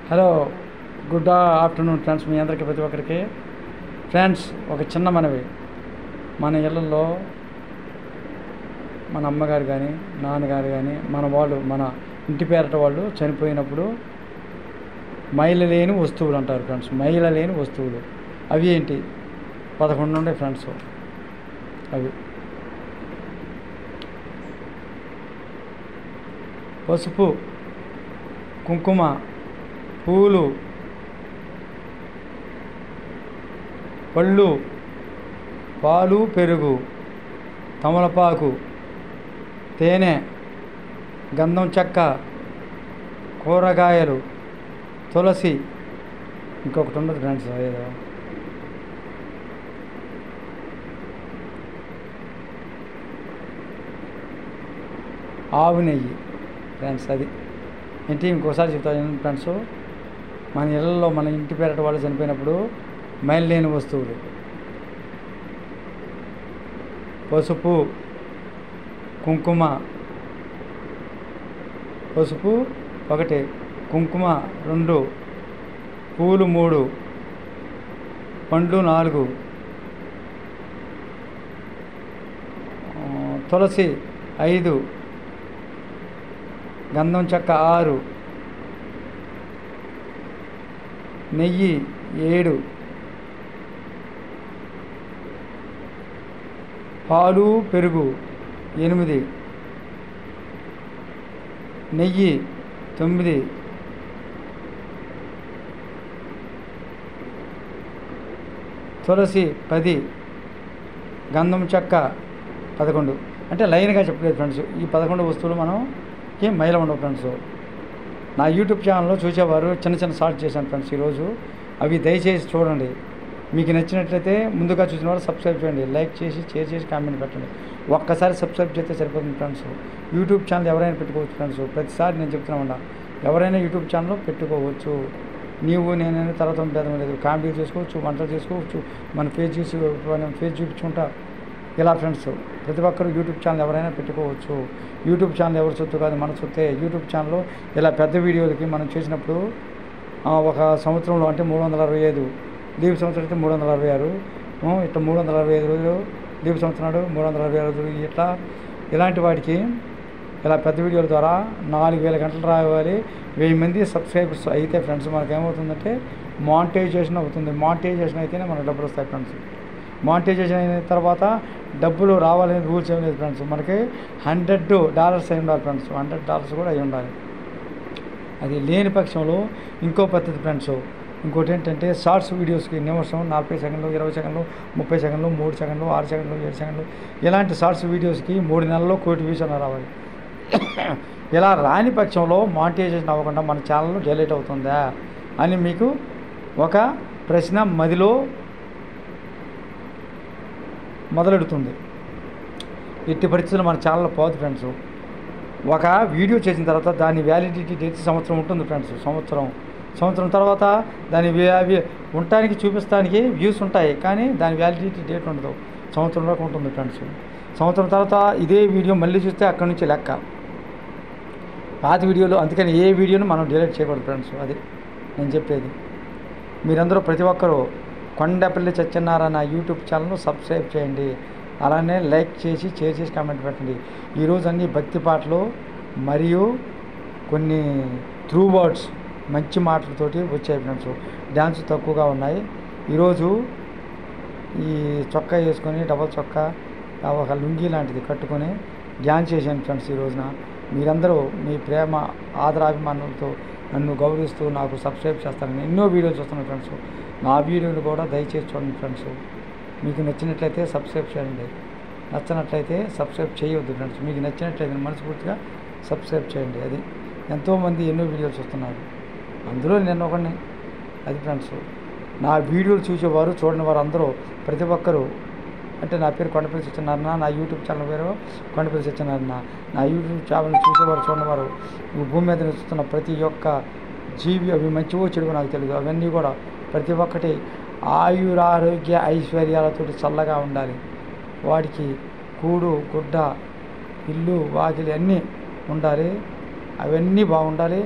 Hello, good afternoon friends. మీ అందరికీ ప్రతి ఒక్కరికి ఫ్రెండ్స్ ఒక చిన్న మనవి. మన ఇళ్ళల్లో మన అమ్మగారు కానీ నాన్నగారు కానీ మన ఇంటి పేరట వాళ్ళు చనిపోయినప్పుడు మైల లేని వస్తువులు అంటారు ఫ్రెండ్స్. మైల లేని వస్తువులు అవి ఏంటి? 11 ఉండే ఫ్రెండ్స్. అవి పసుపు, కుంకుమ, పూలు, పళ్ళు, పాలు, పెరుగు, తమలపాకు, తేనె, గంధం చెక్క, కూరగాయలు, తులసి, ఇంకొకటి ఉండదు ఫ్రెండ్స్, ఏదో ఆవు నెయ్యి ఫ్రెండ్స్. అది ఏంటి ఇంకోసారి చెప్తాను ఫ్రెండ్స్. మన ఇళ్ళల్లో మన ఇంటి పేరట వాళ్ళు చనిపోయినప్పుడు మైలు లేని వస్తువులు పసుపు, కుంకుమ, పసుపు 1, కుంకుమ 2, పూలు 3, పండ్లు 4, తులసి 5, గంధం చెక్క 6, నెయ్యి 7, పాలు పెరుగు 8, నెయ్యి 9, తులసి 10, గంధం చెక్క 11. అంటే లైన్గా చెప్పలేదు ఫ్రెండ్స్. ఈ 11 వస్తువులు మనకి మైల ఉండవు ఫ్రెండ్స్. నా యూట్యూబ్ ఛానల్లో చూసేవారు చిన్న చిన్న షార్ట్ చేశాను ఫ్రెండ్స్ ఈరోజు. అవి దయచేసి చూడండి. మీకు నచ్చినట్లయితే ముందుగా చూసిన వారు సబ్స్క్రైబ్ చేయండి, లైక్ చేసి షేర్ చేసి కామెంట్ పెట్టండి. ఒక్కసారి సబ్స్క్రైబ్ చేస్తే సరిపోతుంది ఫ్రెండ్స్. యూట్యూబ్ ఛానల్ ఎవరైనా పెట్టుకోవచ్చు ఫ్రెండ్స్. ప్రతిసారి నేను చెప్తున్నా, ఎవరైనా యూట్యూబ్ ఛానల్ పెట్టుకోవచ్చు. నేనైనా తర్వాత భేదం లేదు. కామెడీ చేసుకోవచ్చు, వంటలు చేసుకోవచ్చు, మన ఫేస్ చూపించుకుంటా ఇలా ఫ్రెండ్స్. ప్రతి ఒక్కరు యూట్యూబ్ ఛానల్ ఎవరైనా పెట్టుకోవచ్చు. యూట్యూబ్ ఛానల్ ఎవరి సొత్తు కాదు, మన సొత్తే. యూట్యూబ్ ఛానల్లో ఇలా పెద్ద వీడియోలకి మనం చేసినప్పుడు ఒక సంవత్సరంలో అంటే 365 లీవ్ సంవత్సరం అయితే 366, ఇట్లా 365 రోజులు లీవ్ సంవత్సరం 366 రోజులు. ఇలాంటి వాటికి ఇలా పెద్ద వీడియోల ద్వారా 4000 గంటలు రావాలి. 1000 మంది సబ్స్క్రైబర్స్ అయితే ఫ్రెండ్స్ మనకేమవుతుందంటే మానిటైజేషన్ అవుతుంది. మానిటైజేషన్ అయితేనే మనకు డబ్బులు వస్తాయి ఫ్రెండ్స్. మానిటైజేషన్ అయిన తర్వాత డబ్బులు రావాలని రూల్స్ ఏం లేదు ఫ్రెండ్స్. మనకి $100 అయి ఉండాలి ఫ్రెండ్స్. $100 కూడా అయి ఉండాలి. అది లేని పక్షంలో ఇంకో పద్ధతి ఫ్రెండ్స్. ఇంకోటి ఏంటంటే షార్ట్స్ వీడియోస్కి నిమిషం 40 సెకండ్లు, 20 సెకండ్లు, 30 సెకండ్లు, 3 సెకండ్లు, 6 సెకండ్లు, 7 సెకండ్లు ఇలాంటి షార్ట్స్ వీడియోస్కి 3 నెలల్లో 1 కోటి వ్యూస్ అన్న రావాలి. ఇలా రాని పక్షంలో మానిటైజేషన్ అవ్వకుండా మన ఛానల్ డిలీట్ అవుతుందా అని మీకు ఒక ప్రశ్న మదిలో మొదలెడుతుంది. ఎట్టి పరిస్థితుల్లో మన ఛానల్ పోదు ఫ్రెండ్స్. ఒక వీడియో చేసిన తర్వాత దాని వ్యాలిడిటీ డేట్ సంవత్సరం ఉంటుంది ఫ్రెండ్స్. సంవత్సరం తర్వాత దాని ఉండటానికి చూపిస్తానికి వ్యూస్ ఉంటాయి, కానీ దాని వ్యాలిడిటీ డేట్ ఉండదు. సంవత్సరంలోకి ఉంటుంది ఫ్రెండ్స్. సంవత్సరం తర్వాత ఇదే వీడియో మళ్ళీ చూస్తే అక్కడి నుంచి లెక్క పాత వీడియోలు. అందుకని ఏ వీడియోను మనం డిలీట్ చేయకూడదు ఫ్రెండ్స్. అది నేను చెప్పేది. మీరందరూ ప్రతి ఒక్కరూ కొండపల్లి సత్యనారాయణ యూట్యూబ్ ఛానల్ను సబ్స్క్రైబ్ చేయండి. అలానే లైక్ చేసి షేర్ చేసి కామెంట్ పెట్టండి. ఈరోజు అన్ని భక్తి పాటలు మరియు కొన్ని త్రూ వర్డ్స్ మంచి మాటలతోటి వచ్చాయి ఫ్రెండ్స్. డ్యాన్స్ తక్కువగా ఉన్నాయి. ఈరోజు ఈ చొక్కా వేసుకొని డబల్ చొక్కా ఒక లుంగీ లాంటిది కట్టుకొని డ్యాన్స్ చేశాను ఫ్రెండ్స్. ఈ రోజున మీరందరూ మీ ప్రేమ ఆదరాభిమానులతో నన్ను గౌరవిస్తూ నాకు సబ్స్క్రైబ్ చేస్తారని ఎన్నో వీడియోలు చూస్తున్నాను ఫ్రెండ్స్. నా వీడియోలు కూడా దయచేసి చూడండి ఫ్రెండ్స్. మీకు నచ్చినట్లయితే సబ్స్క్రైబ్ చేయండి, నచ్చినట్లయితే సబ్స్క్రైబ్ చేయవద్దు ఫ్రెండ్స్. మీకు నచ్చినట్లయితే మనస్ఫూర్తిగా సబ్స్క్రైబ్ చేయండి. అది ఎంతోమంది ఎన్నో వీడియోలు చూస్తున్నారు, అందులో నేను ఒకడిని. అది ఫ్రెండ్స్. నా వీడియోలు చూసేవారు చూడని వారు అందరూ ప్రతి ఒక్కరూ అంటే నా పేరు కొండపల్లి సత్యనారాయణ, నా యూట్యూబ్ ఛానల్ పేరు కొండపల్లి సత్యనారాయణ. నా యూట్యూబ్ ఛానల్ చూసేవారు చూడని వారు భూమి మీద నిలుస్తున్న ప్రతి ఒక్క జీవి అవి మంచివో చెడువో నాకు తెలియదు. అవన్నీ కూడా ప్రతి ఒక్కటి ఆయురారోగ్య ఐశ్వర్యాలతో చల్లగా ఉండాలి. వాడికి కూడు గుడ్డ ఇల్లు వాకిలి అన్నీ ఉండాలి. అవన్నీ బాగుండాలి.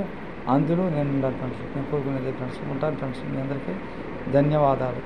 అందులో నేను ఉండాలి ఫ్రెండ్స్. నేను కోరుకునేది ఫ్రెండ్స్. ఉంటాను ఫ్రెండ్స్. మీ అందరికీ ధన్యవాదాలు.